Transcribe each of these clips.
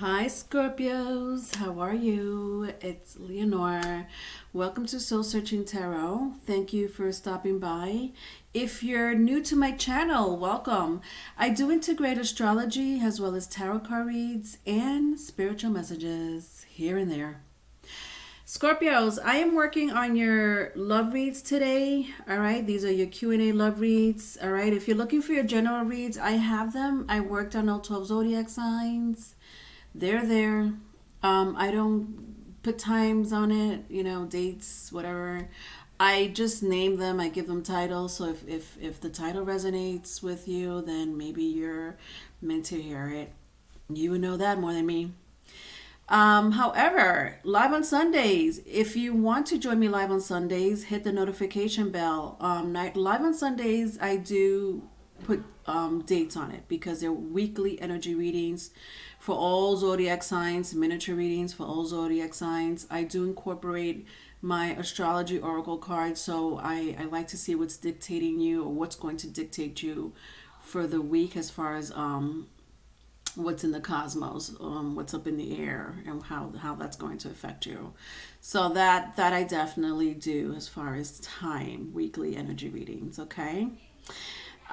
Hi Scorpios, how are you? It's Leonore. Welcome to Soul Searching Tarot. Thank you for stopping by. If you're new to my channel, welcome. I do integrate astrology as well as tarot card reads and spiritual messages here and there. Scorpios, I am working on your love reads today. All right, these are your Q&A love reads. All right, if you're looking for your general reads, I have them. I worked on all 12 zodiac signs. They're there. I don't put times on it, dates, whatever. I just name them. I give them titles. So if the title resonates with you, then maybe you're meant to hear it. You would know that more than me. However, live on Sundays, if you want to join me live on Sundays, hit the notification bell. Live on Sundays, I do put dates on it because they're weekly energy readings for all zodiac signs, miniature readings for all zodiac signs. I do incorporate my astrology oracle cards, so I like to see what's dictating you or what's going to dictate you for the week as far as what's in the cosmos, what's up in the air, and how that's going to affect you. So that I definitely do as far as time, weekly energy readings, okay?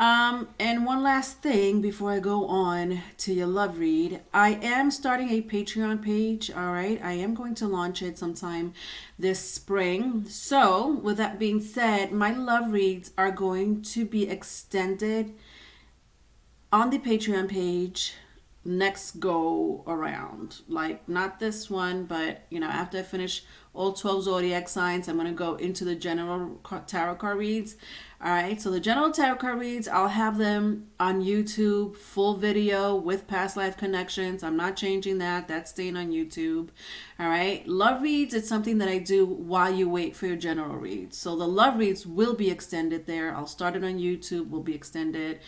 And one last thing before I go on to your love read, I am starting a Patreon page, all right? I am going to launch it sometime this spring. So, with that being said, my love reads are going to be extended on the Patreon page next go around. Like, not this one, but after I finish all 12 zodiac signs, I'm going to go into the general tarot card reads. All right, so the general tarot card reads, I'll have them on YouTube, full video with past life connections. I'm not changing that. That's staying on YouTube. All right, love reads, it's something that I do while you wait for your general reads. So the love reads will be extended there. I'll start it on YouTube, will be extended.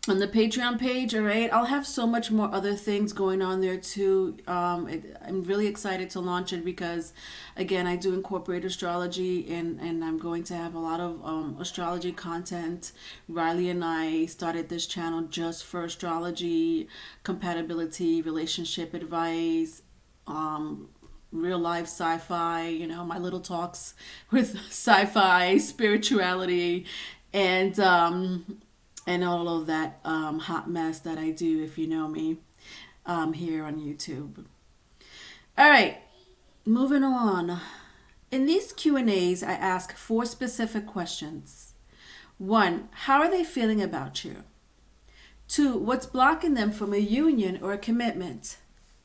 On the Patreon page, all right, I'll have so much more other things going on there too. I'm really excited to launch it because, again, I do incorporate astrology and I'm going to have a lot of astrology content. Riley and I started this channel just for astrology, compatibility, relationship advice, real life sci-fi, my little talks with sci-fi, spirituality, and all of that hot mess that I do, if you know me, here on YouTube. All right, moving on. In these Q&As, I ask 4 specific questions. 1, how are they feeling about you? 2, what's blocking them from a union or a commitment?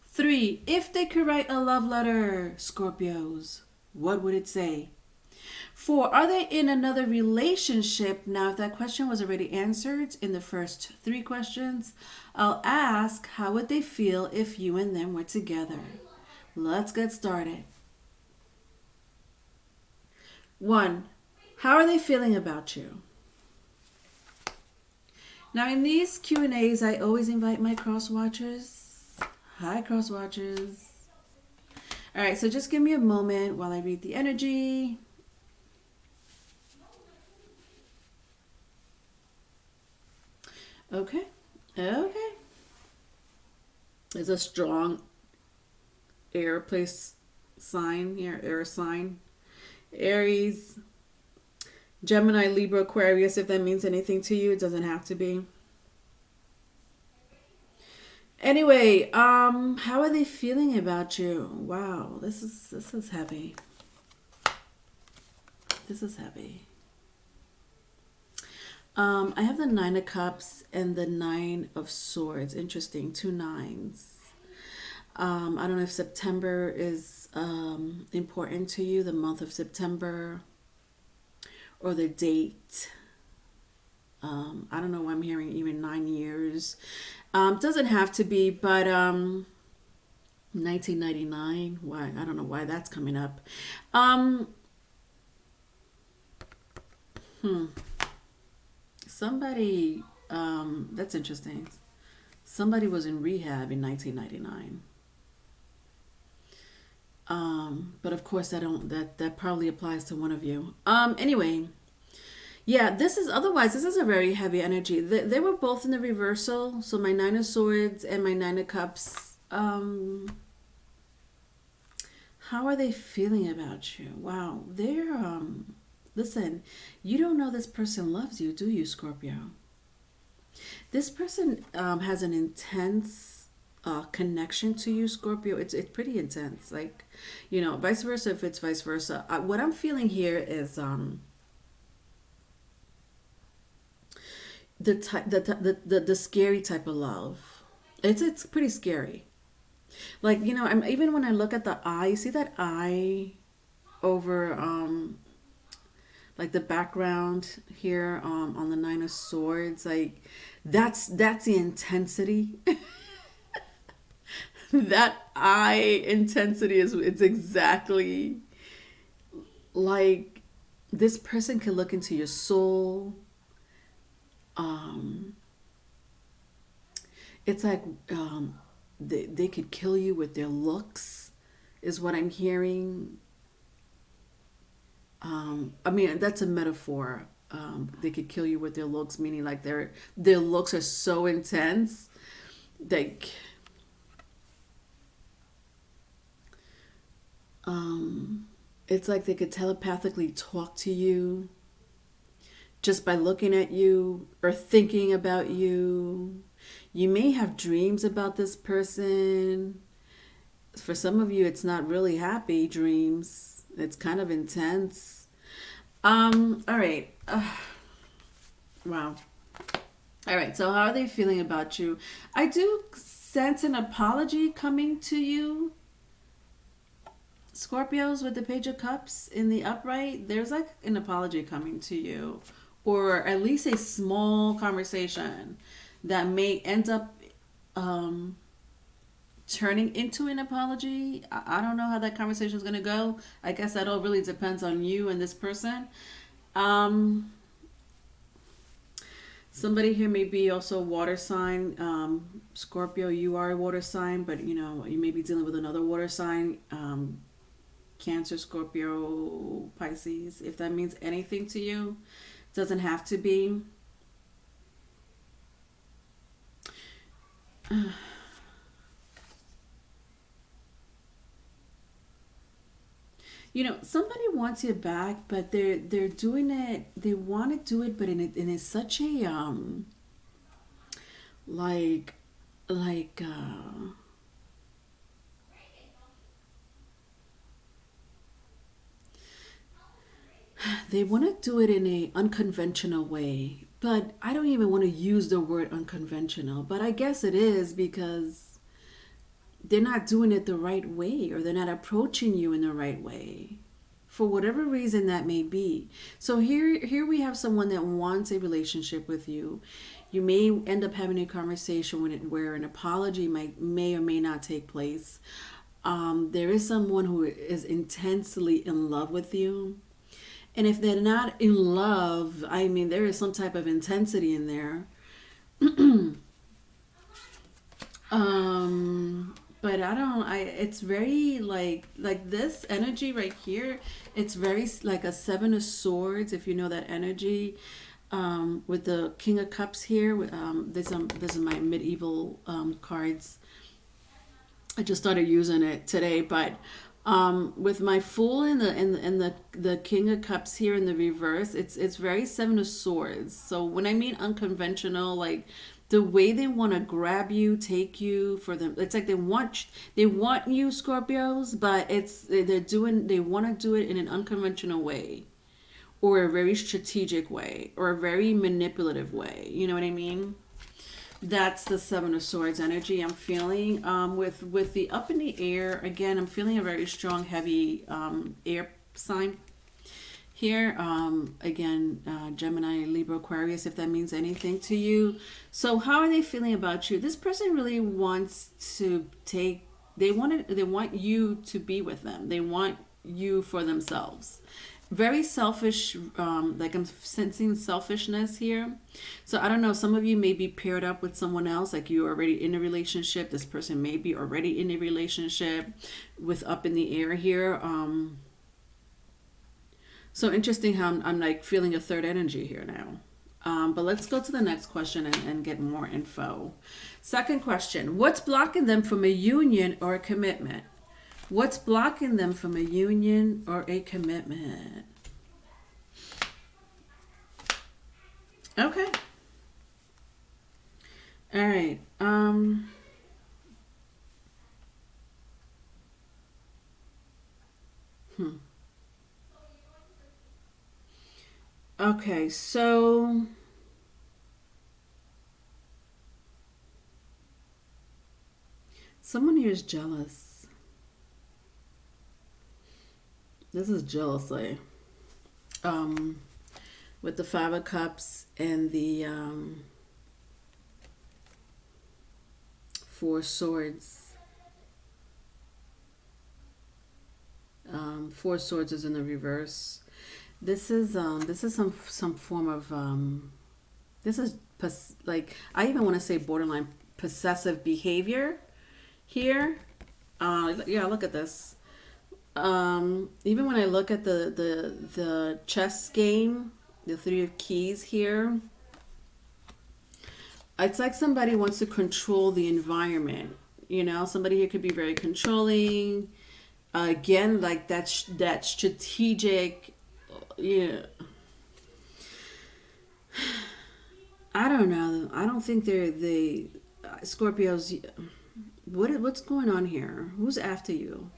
3, if they could write a love letter, Scorpios, what would it say? 4, are they in another relationship? Now, if that question was already answered in the first 3 questions, I'll ask, how would they feel if you and them were together? Let's get started. 1, how are they feeling about you? Now, in these Q&As, I always invite my cross-watchers. Hi, cross-watchers. All right, so just give me a moment while I read the energy. Okay. There's a strong air place sign here, air sign. Aries, Gemini, Libra, Aquarius, if that means anything to you, it doesn't have to be. Anyway, how are they feeling about you? Wow, this is heavy. This is heavy. I have the 9 of Cups and the 9 of Swords. Interesting, 2 9s. I don't know if September is important to you, the month of September, or the date. I don't know why I'm hearing even 9 years. Doesn't have to be, but 1999. Why? I don't know why that's coming up. Somebody, that's interesting. Somebody was in rehab in 1999. But of course that probably applies to one of you. Anyway, Yeah, this is otherwise. This is a very heavy energy. They were both in the reversal. So my Nine of Swords and my Nine of Cups. How are they feeling about you? Wow, they're Listen, you don't know this person loves you, do you, Scorpio? This person has an intense connection to you, Scorpio. It's pretty intense. Like, vice versa. If it's vice versa, what I'm feeling here is the scary type of love. It's pretty scary. Like, I'm even when I look at the eye, you see that eye over like the background here on the Nine of Swords, like that's the intensity. That eye intensity is it's exactly like this person can look into your soul. um it's like they could kill you with their looks is what I'm hearing. I mean, that's a metaphor. They could kill you with their looks, meaning like their looks are so intense. Like, it's like they could telepathically talk to you just by looking at you or thinking about you. You may have dreams about this person. For some of you, it's not really happy dreams. It's kind of intense. All right. Wow. All right. So, how are they feeling about you? I do sense an apology coming to you, Scorpios, with the Page of Cups in the upright. There's like an apology coming to you, or at least a small conversation that may end up turning into an apology. I don't know how that conversation is going to go. I guess that all really depends on you and this person. Um, Somebody here may be also a water sign. Scorpio, you are a water sign, but you may be dealing with another water sign. Cancer, Scorpio, Pisces. If that means anything to you, doesn't have to be. Somebody wants you back, but they're doing it. They want to do it, but in such a like like they want to do it in a unconventional way. But I don't even want to use the word unconventional. But I guess it is because they're not doing it the right way, or they're not approaching you in the right way, for whatever reason that may be. So here we have someone that wants a relationship with you. You may end up having a conversation where an apology may or may not take place. There is someone who is intensely in love with you, and if they're not in love, I mean, there is some type of intensity in there. But I don't. It's very like this energy right here. It's very like a Seven of Swords. If you know that energy, with the King of Cups here. This is my medieval cards. I just started using it today, but with my Fool and the King of Cups here in the reverse, it's very Seven of Swords. So when I mean unconventional, like the way they want to grab you, take you for them, it's like they want you, Scorpios, but they want to do it in an unconventional way, or a very strategic way, or a very manipulative way. You know what I mean? That's the Seven of Swords energy I'm feeling. With the up in the air, again, I'm feeling a very strong, heavy air sign here. Again, Gemini, Libra, Aquarius, if that means anything to you. So how are they feeling about you? This person really wants to they want you to be with them. They want you for themselves. Very selfish, like I'm sensing selfishness here. So I don't know, some of you may be paired up with someone else, like you're already in a relationship. This person may be already in a relationship with up in the air here. So interesting how I'm like feeling a third energy here now. But let's go to the next question and get more info. Second question: what's blocking them from a union or a commitment? What's blocking them from a union or a commitment? Okay. All right. Okay, so someone here is jealous. This is jealousy. Um, with the Five of Cups and the Four Swords. Four Swords is in the reverse. This is some form of this is like I even want to say borderline possessive behavior here. Yeah, look at this. Even when I look at the chess game, the Three of Keys here, it's like somebody wants to control the environment. You know, somebody here could be very controlling. Again, like that strategic. Yeah, I don't know. I don't think they Scorpios. What's going on here? Who's after you?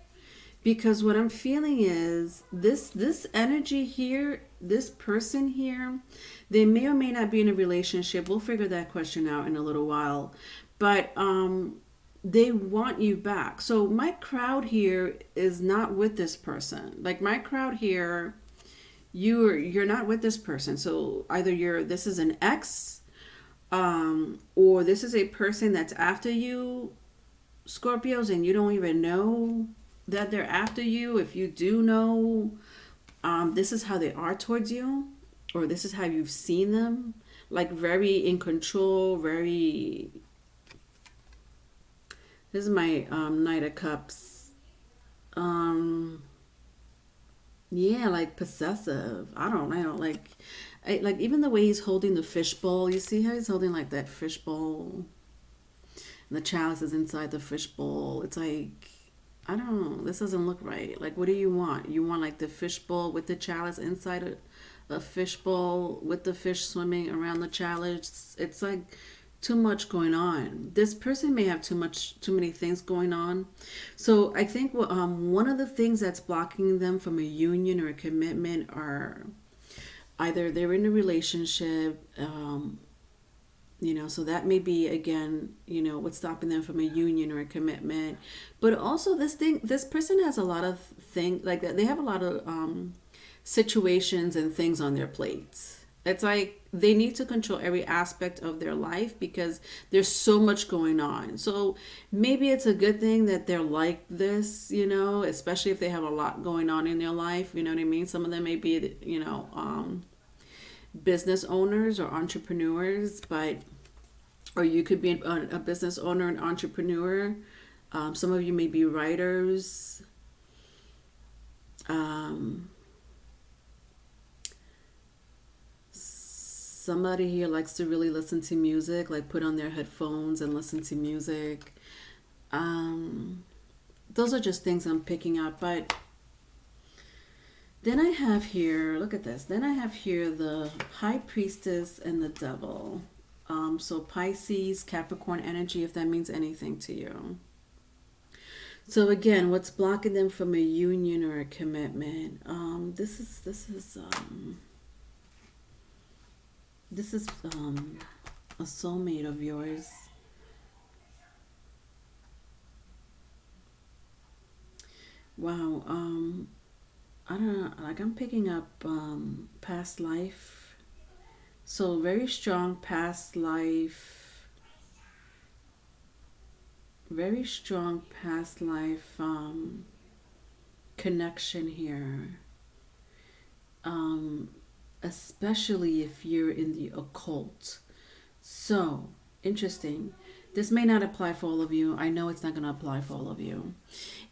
Because what I'm feeling is this energy here, this person here, they may or may not be in a relationship. We'll figure that question out in a little while. But they want you back. So my crowd here is not with this person. Like my crowd here, you're not with this person. So either this is an ex, or this is a person that's after you, Scorpios, and you don't even know that they're after you. If you do know, this is how they are towards you, or this is how you've seen them, like very in control, very. This is my Knight of Cups. Yeah, like possessive. I don't know, like even the way he's holding the fishbowl. You see how he's holding like that fishbowl, and the chalice is inside the fishbowl. It's like I don't know. This doesn't look right. Like, what do you want? You want like the fishbowl with the chalice inside a fishbowl with the fish swimming around the chalice. It's like too much going on. This person may have too many things going on. So I think one of the things that's blocking them from a union or a commitment are either they're in a relationship, so that may be again, what's stopping them from a union or a commitment. But also this person has a lot of things like that. They have a lot of situations and things on their plates. It's like they need to control every aspect of their life because there's so much going on. So maybe it's a good thing that they're like this, especially if they have a lot going on in their life. You know what I mean? Some of them may be, business owners or entrepreneurs, or you could be a business owner and entrepreneur. Some of you may be writers. Somebody here likes to really listen to music, like put on their headphones and listen to music. Those are just things I'm picking up. But then I have here, look at this. Then I have here the High Priestess and the Devil. So Pisces, Capricorn energy, if that means anything to you. So again, what's blocking them from a union or a commitment? This is a soulmate of yours. Wow. I don't know. Like I'm picking up past life. So very strong past life. Very strong past life connection here. Especially if you're in the occult. So, interesting. This may not apply for all of you. I know it's not going to apply for all of you.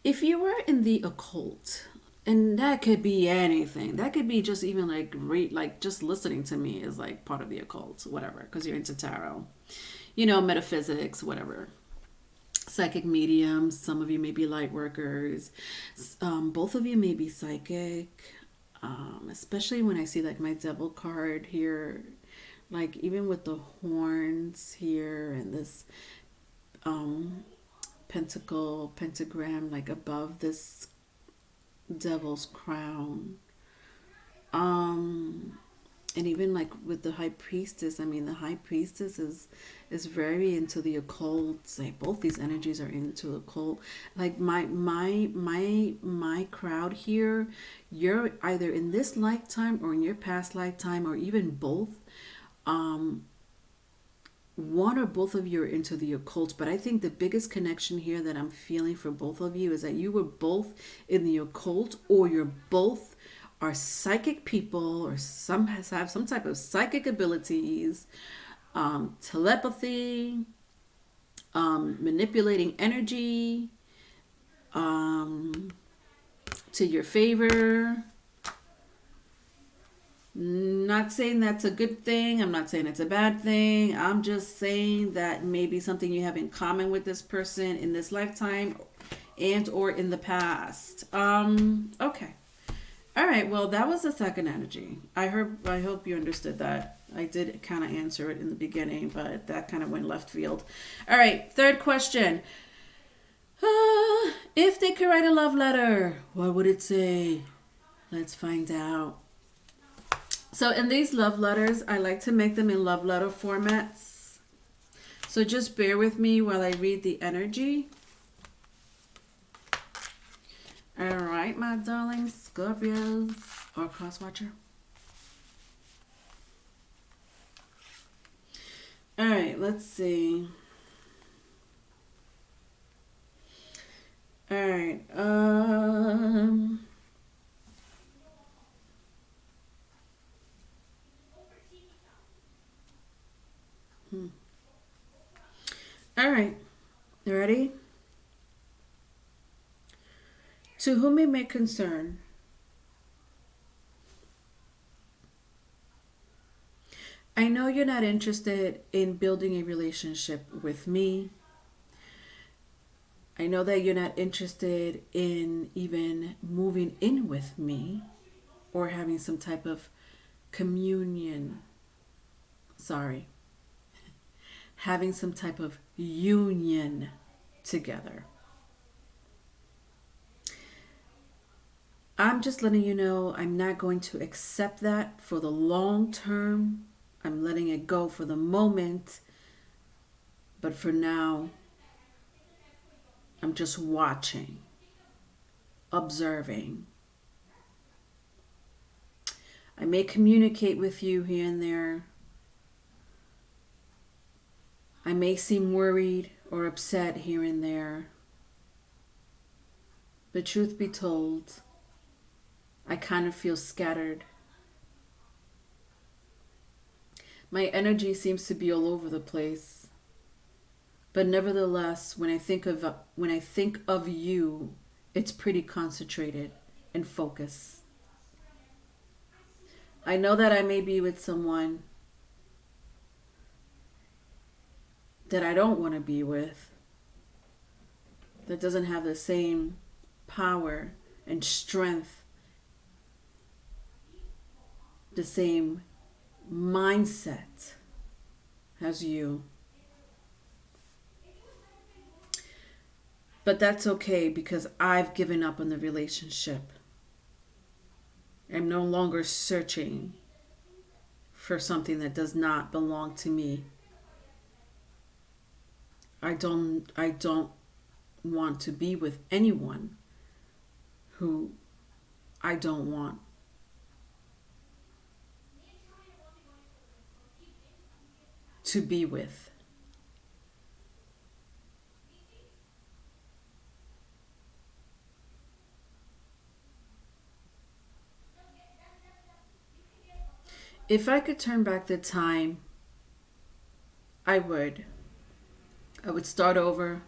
If you were in the occult, And that could be anything. That could be just even like like just listening to me is like part of the occult, whatever, because you're into tarot. Metaphysics, whatever. Psychic mediums. Some of you may be light workers. Both of you may be psychic. Especially when I see like my devil card here, like even with the horns here and this um, pentagram, like above this devil's crown. Um, and even like with the high priestess, I mean, the high priestess is very into the occult. Like both these energies are into occult. Like my crowd here, you're either in this lifetime or in your past lifetime or even both. um One or both of you are into the occult, but I think the biggest connection here that I'm feeling for both of you is that you were both in the occult, or you're both are psychic people, or some have some type of psychic abilities, telepathy, manipulating energy um, to your favor. Not saying that's a good thing. I'm not saying it's a bad thing. I'm just saying that maybe something you have in common with this person in this lifetime and or in the past. Okay. All right. Well, that was the second energy. I hope you understood that. I did kind of answer it in the beginning, but that kind of went left field. All right. Third question. If they could write a love letter, what would it say? Let's find out. So in these love letters, I like to make them in love letter formats. So just bear with me while I read the energy. All right, my darling Scorpios or crosswatcher. All right, let's see. All right. All right. You ready? To whom it may concern, I know you're not interested in building a relationship with me. I know that you're not interested in even moving in with me or having some type of communion. Sorry. Having some type of union together. I'm just letting you know I'm not going to accept that for the long term. I'm letting it go for the moment. But for now, I'm just watching, observing. I may communicate with you here and there. I may seem worried or upset here and there. But truth be told, I kind of feel scattered. My energy seems to be all over the place. But nevertheless, when I think of you, it's pretty concentrated and focused. I know that I may be with someone that I don't want to be with, that doesn't have the same power and strength, the same mindset as you. But that's okay because I've given up on the relationship. I'm no longer searching for something that does not belong to me. I don't want to be with anyone who I don't want. To be with. If I could turn back the time, I would. I would start over.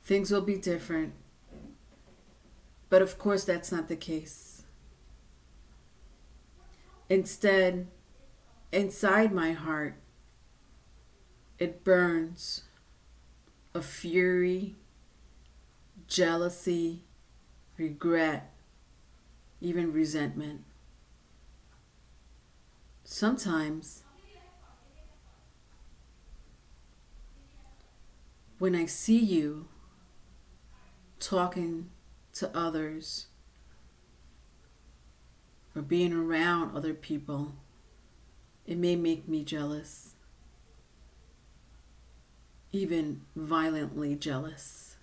Things will be different. But of course, that's not the case. Instead, inside my heart, it burns of fury, jealousy, regret, even resentment. Sometimes, when I see you talking to others or being around other people, it may make me jealous, even violently jealous.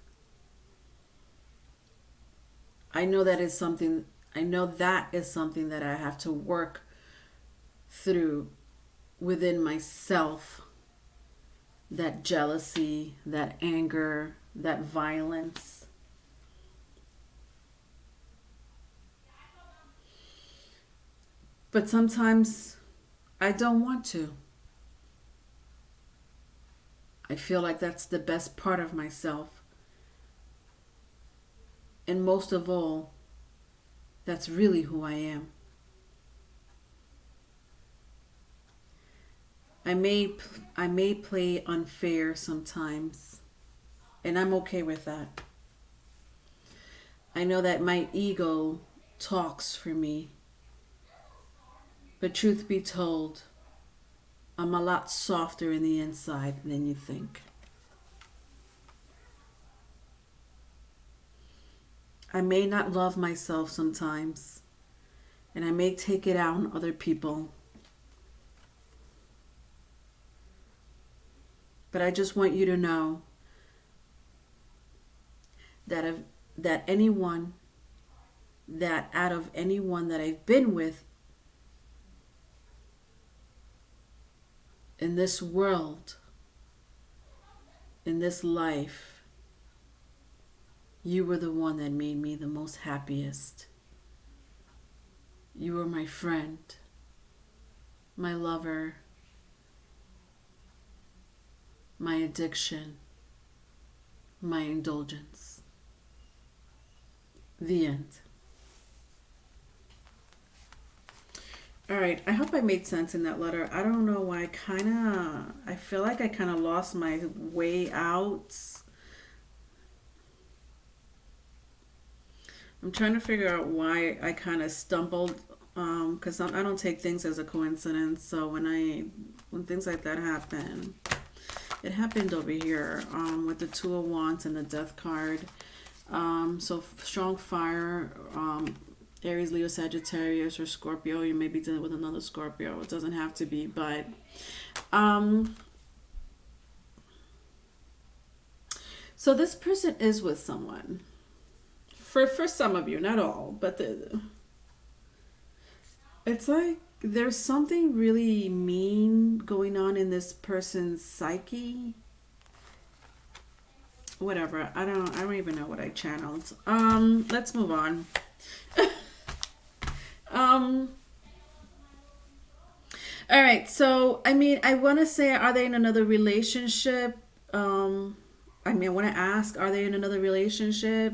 I know that is something that I have to work through within myself. That jealousy, that anger, that violence. But sometimes I don't want to. I feel like that's the best part of myself. And most of all, that's really who I am. I may play unfair sometimes, and I'm okay with that. I know that my ego talks for me, but truth be told, I'm a lot softer in the inside than you think. I may not love myself sometimes, and I may take it out on other people. But I just want you to know that out of anyone that I've been with in this world, in this life, you were the one that made me the most happiest. You were my friend, my lover, my addiction, my indulgence. The end. All right, I hope I made sense in that letter. I don't know why I feel like I kind of lost my way out. I'm trying to figure out why I kind of stumbled, because I don't take things as a coincidence. So when things like that happen, it happened over here with the Two of Wands and the Death card. So strong fire, Aries, Leo, Sagittarius, or Scorpio. You may be dealing with another Scorpio. It doesn't have to be, but so this person is with someone. For some of you, not all, but it's like there's something really mean going on in this person's psyche. Whatever. I don't even know what I channeled. Let's move on. All right. So, I mean, I want to say, are they in another relationship? I want to ask, are they in another relationship?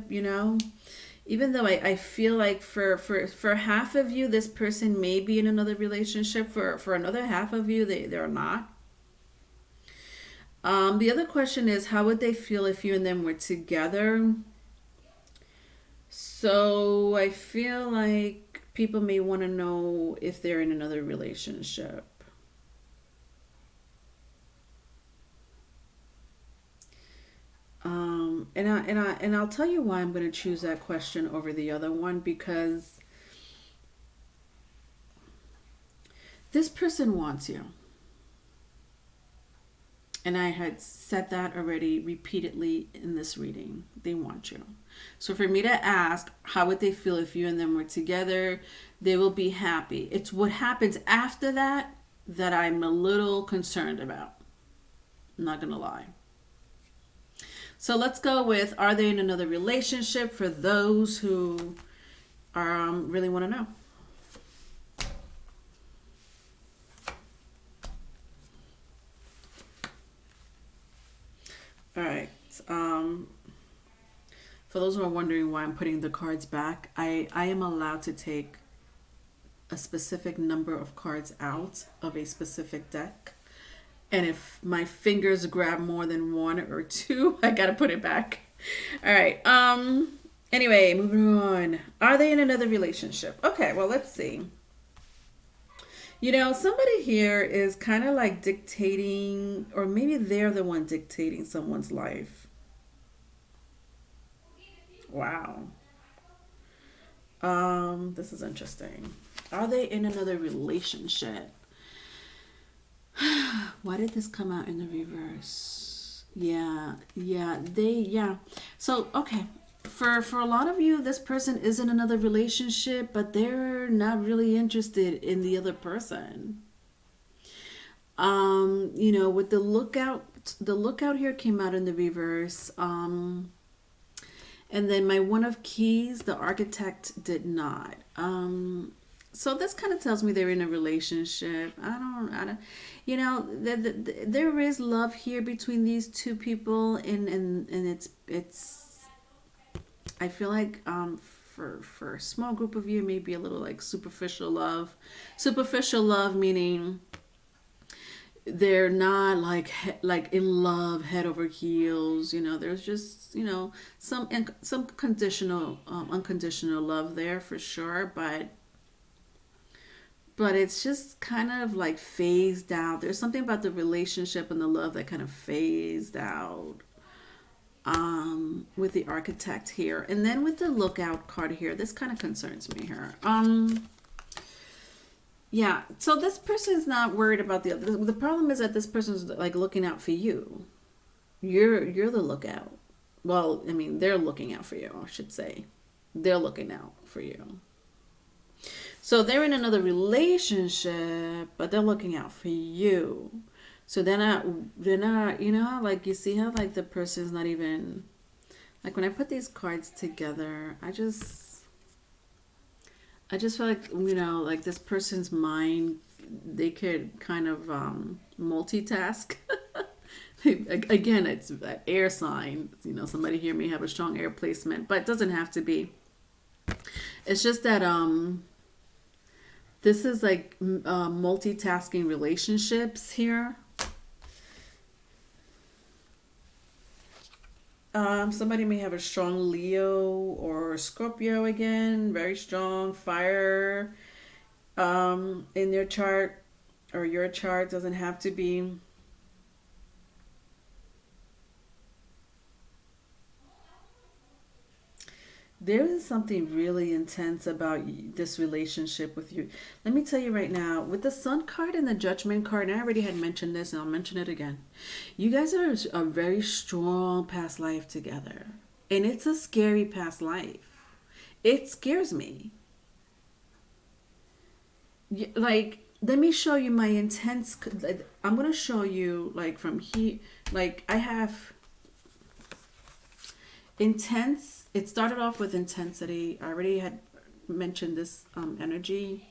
Even though I feel like for half of you, this person may be in another relationship. For another half of you, they're not. The other question is, how would they feel if you and them were together? So I feel like people may want to know if they're in another relationship. And I'll tell you why I'm going to choose that question over the other one, because this person wants you. And I had said that already repeatedly in this reading. They want you. So for me to ask, how would they feel if you and them were together? They will be happy. It's what happens after that that I'm a little concerned about. I'm not going to lie. So let's go with, are they in another relationship, for those who really want to know. All right. For those who are wondering why I'm putting the cards back, I am allowed to take a specific number of cards out of a specific deck. And if my fingers grab more than one or two, I gotta put it back. All right. Anyway, moving on. Are they in another relationship? Okay, well, let's see. You know, somebody here is kind of like dictating, or maybe they're the one dictating someone's life. Wow. This is interesting. Are they in another relationship? Why did this come out in the reverse? Yeah. So, okay. For a lot of you, this person is in another relationship, but they're not really interested in the other person. You know, with the lookout here came out in the reverse. And then my one of keys, the architect did not. So this kind of tells me they're in a relationship. I don't, you know, there is love here between these two people, and it's. I feel like for a small group of you, maybe a little like superficial love. Superficial love meaning they're not like in love head over heels. You know, there's just, you know, some conditional unconditional love there for sure, but it's just kind of like phased out. There's something about the relationship and the love that kind of phased out with the architect here. And then with the lookout card here, this kind of concerns me here. Yeah, so this person's not worried about the other. The problem is that this person's like looking out for you. You're the lookout. Well, I mean, they're looking out for you, I should say. They're looking out for you. So they're in another relationship, but they're looking out for you. So they're not, you know, like you see how like the person's not even, like when I put these cards together, I just feel like, you know, like this person's mind, they could kind of multitask. Again, it's that air sign. You know, somebody here may have a strong air placement, but it doesn't have to be. It's just that this is like multitasking relationships here. Somebody may have a strong Leo or Scorpio again, very strong fire in their chart or your chart, doesn't have to be. There is something really intense about this relationship with you. Let me tell you right now, with the Sun card and the Judgment card, and I already had mentioned this and I'll mention it again. You guys are a very strong past life together. And it's a scary past life. It scares me. Like, let me show you my intense. I'm going to show you, like, from here. Like, I have intense. It started off with intensity. I already had mentioned this energy,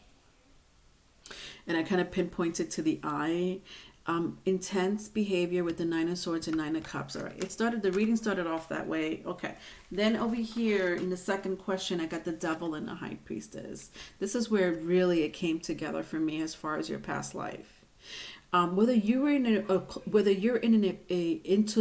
and I kind of pinpointed to the eye. Intense behavior with the Nine of Swords and Nine of Cups. All right, the reading started off that way. Okay, then over here in the second question, I got the Devil and the High Priestess. This is where really it came together for me as far as your past life. Whether you're into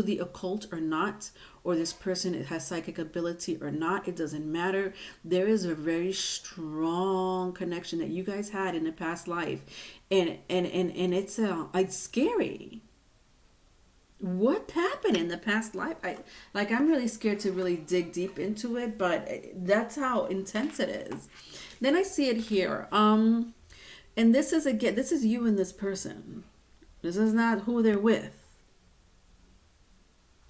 the occult or not, or this person has psychic ability or not, it doesn't matter. There is a very strong connection that you guys had in the past life, and it's scary. What happened in the past life? I'm really scared to really dig deep into it, but that's how intense it is. Then I see it here. And this is you and this person. This is not who they're with.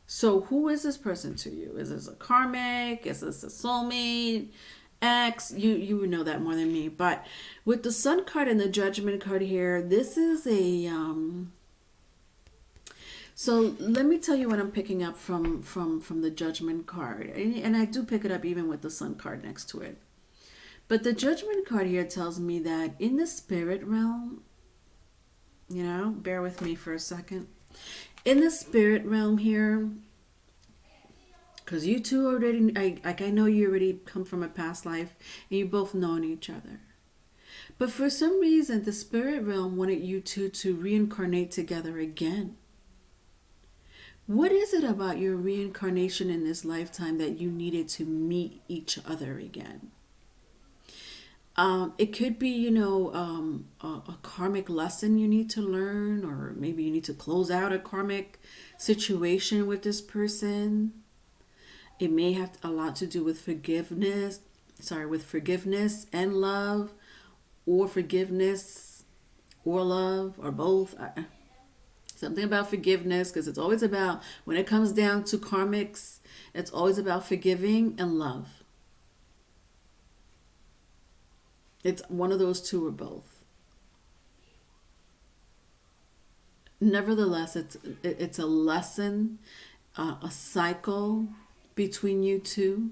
So who is this person to you? Is this a karmic? Is this a soulmate? Ex? You would know that more than me. But with the Sun card and the Judgment card here, this is a so let me tell you what I'm picking up from the Judgment card. And I do pick it up even with the Sun card next to it. But the Judgment card here tells me that in the spirit realm, you know, bear with me for a second. In the spirit realm here, Because you two already, I know you already come from a past life and you both known each other. But for some reason, the spirit realm wanted you two to reincarnate together again. What is it about your reincarnation in this lifetime that you needed to meet each other again? It could be, a karmic lesson you need to learn, or maybe you need to close out a karmic situation with this person. It may have a lot to do with forgiveness, and love, or forgiveness or love, or both. Something about forgiveness, because it's always about, when it comes down to karmics, it's always about forgiving and love. It's one of those two or both. Nevertheless, it's a lesson, a cycle between you two.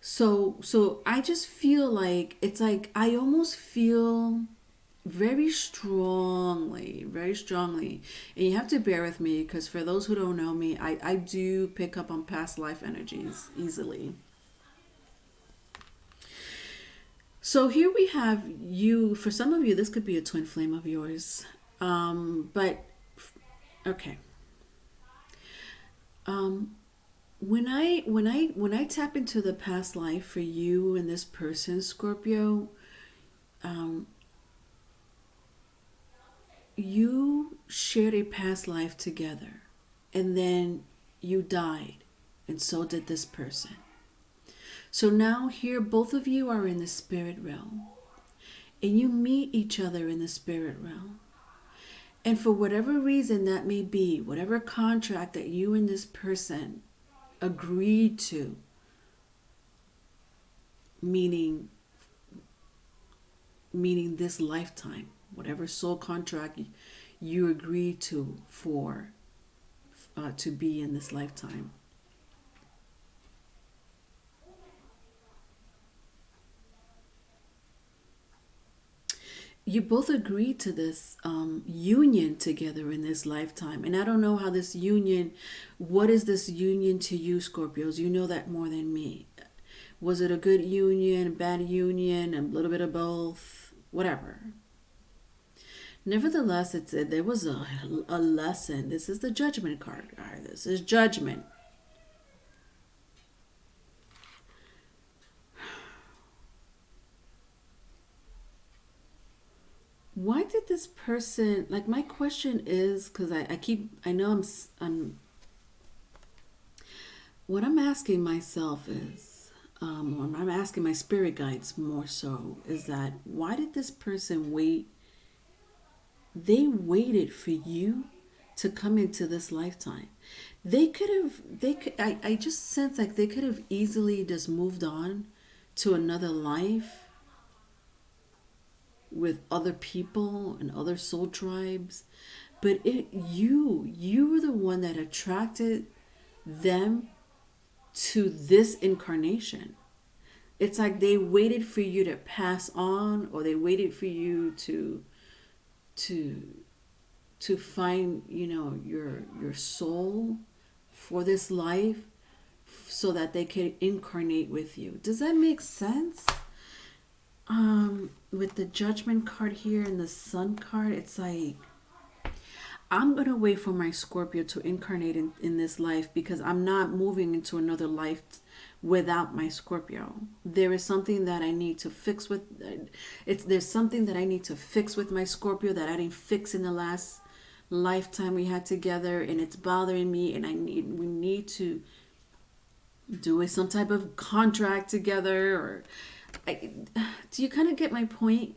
So I just feel like, it's like I almost feel very strongly, and you have to bear with me, because for those who don't know me, I do pick up on past life energies easily. So here we have you. For some of you, this could be a twin flame of yours. But okay. When I tap into the past life for you and this person, Scorpio, you shared a past life together, and then you died, and so did this person. So now here, both of you are in the spirit realm, and you meet each other in the spirit realm. And for whatever reason that may be, whatever contract that you and this person agreed to, meaning this lifetime, whatever soul contract you agreed to to be in this lifetime, you both agreed to this union together in this lifetime. And I don't know how this union, what is this union to you, Scorpios? You know that more than me. Was it a good union, a bad union, a little bit of both, whatever? Nevertheless, there was a lesson. This is the judgment card. All right, this is judgment. Why did this person, like, my question is, because I know what I'm asking myself is, what I'm asking my spirit guides more so, is that why did this person wait? They waited for you to come into this lifetime. I just sense like they could have easily just moved on to another life with other people and other soul tribes, but you were the one that attracted them to this incarnation. It's like they waited for you to pass on, or they waited for you to find, your soul for this life, so that they could incarnate with you. Does that make sense? With the judgment card here and the sun card, it's like, I'm going to wait for my Scorpio to incarnate in this life, because I'm not moving into another life without my Scorpio. There is something that I need to fix with, there's something that I need to fix with my Scorpio that I didn't fix in the last lifetime we had together, and it's bothering me, and we need to do some type of contract together, or do you kind of get my point?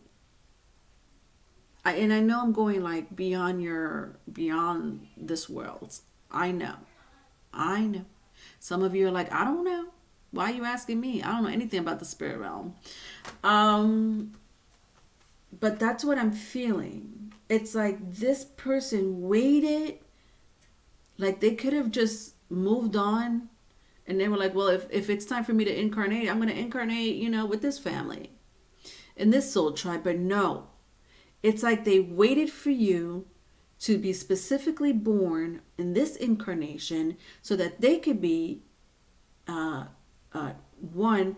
And I know I'm going like beyond this world. I know. Some of you are like, I don't know. Why are you asking me? I don't know anything about the spirit realm. But that's what I'm feeling. It's like this person waited, like they could have just moved on. And they were like, well, if it's time for me to incarnate, I'm going to incarnate, with this family, in this soul tribe. But no, it's like they waited for you to be specifically born in this incarnation so that they could be one,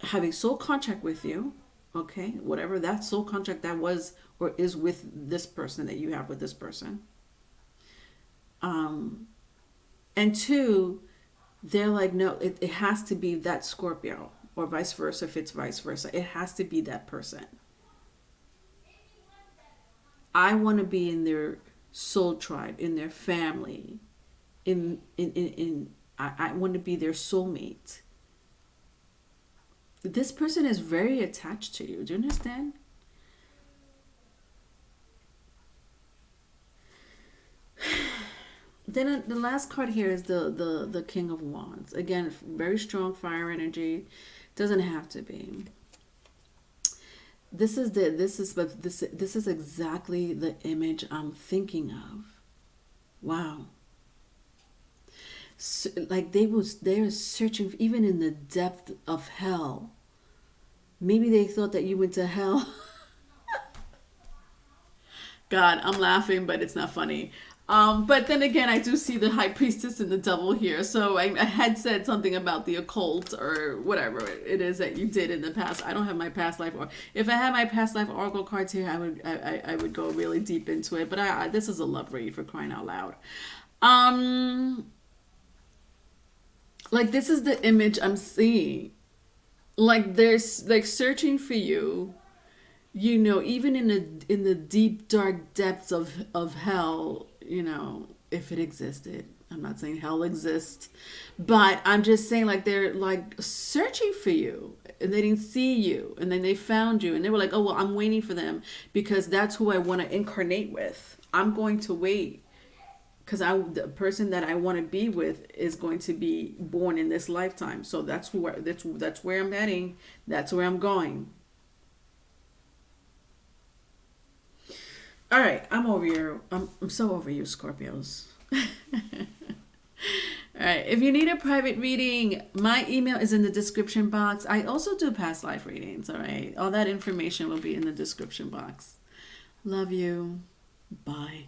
having soul contract with you, okay, whatever that soul contract that was or is with this person that you have with this person. And two, they're like, no, it has to be that Scorpio, or vice versa. If it's vice versa, it has to be that person. I want to be in their soul tribe, in their family, I want to be their soulmate. This person is very attached to you. Do you understand? Then the last card here is the King of Wands. Again, very strong fire energy. Doesn't have to be. This is exactly the image I'm thinking of. Wow. So, like they're searching even in the depth of hell. Maybe they thought that you went to hell. God, I'm laughing, but it's not funny. But then again, I do see the High Priestess and the Devil here. So I had said something about the occult or whatever it is that you did in the past. I don't have my past life, or if I had my past life oracle cards here, I would go really deep into it. But this is a love read, for crying out loud. Like this is the image I'm seeing. Like there's like searching for you, even in the deep dark depths of hell, if it existed. I'm not saying hell exists, but I'm just saying like they're like searching for you and they didn't see you, and then they found you and they were like, oh well, I'm waiting for them because that's who I want to incarnate with. I'm going to wait because the person that I want to be with is going to be born in this lifetime. So that's where I'm heading. That's where I'm going. All right, I'm over you. I'm so over you, Scorpios. All right, if you need a private reading, my email is in the description box. I also do past life readings. All right, all that information will be in the description box. Love you. Bye.